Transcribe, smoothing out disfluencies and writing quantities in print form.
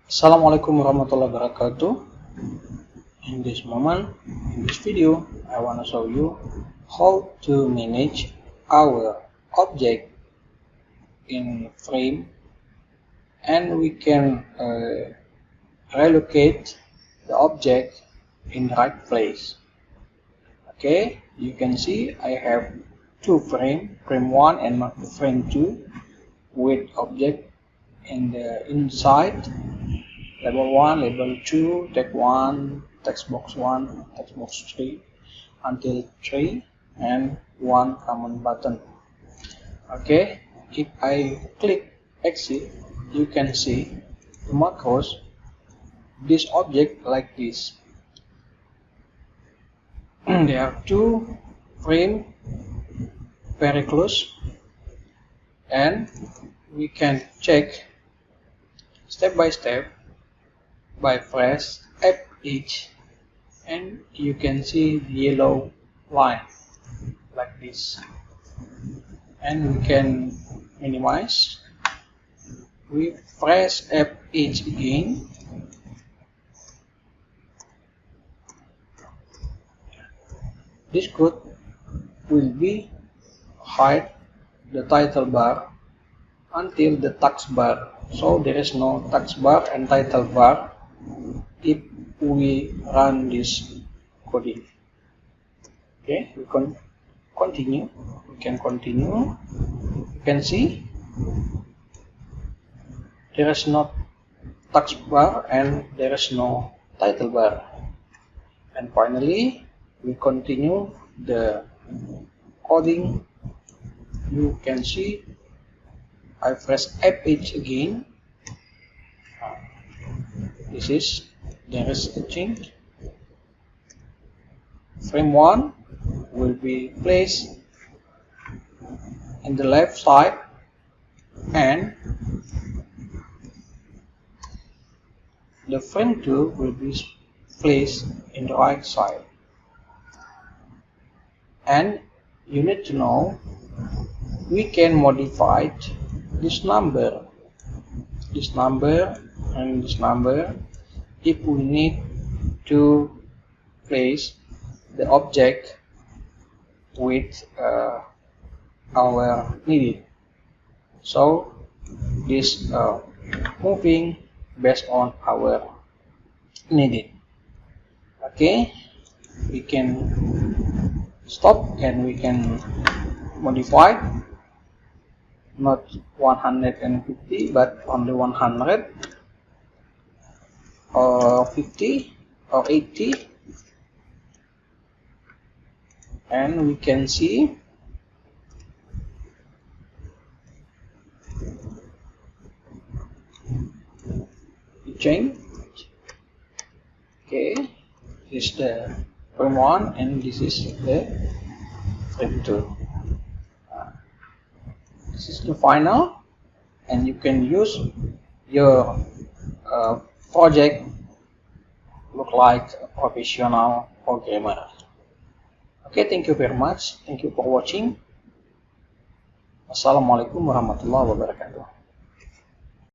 Assalamualaikum warahmatullahi wabarakatuh. In this video, I want to show you how to manage our object in frame, and we can relocate the object in the right place. Okay, you can see I have two frames, frame 1 and frame 2, with object in the inside. Label 1, label 2, text 1, text box 1, text box 3, until 3, and 1 common button. Okay, if I click exit, you can see the macros, this object like this. There are two frames very close, and we can check step by step by press F8, and you can see the yellow line like this, and we can minimize. We press F8 again, this code will be hide the title bar until the text bar, so there is no text bar and title bar if we run this coding. Okay, we can continue. You can see there is no text bar and there is no title bar. And finally, we continue the coding. You can see I press F8 again. This is, there is a change. Frame 1 will be placed in the left side, and the frame 2 will be placed in the right side. And you need to know, we can modify this number and this number if we need to place the object with our needed. So this moving based on our needed. Okay, we can stop and we can modify, not 150 but only 100 or 50 or 80, and we can see the change. Okay, this is the frame 1 and this is the frame 2. This is the final, and you can use your project look like a professional programmer. Okay, thank you very much. Thank you for watching. Assalamualaikum warahmatullahi wabarakatuh.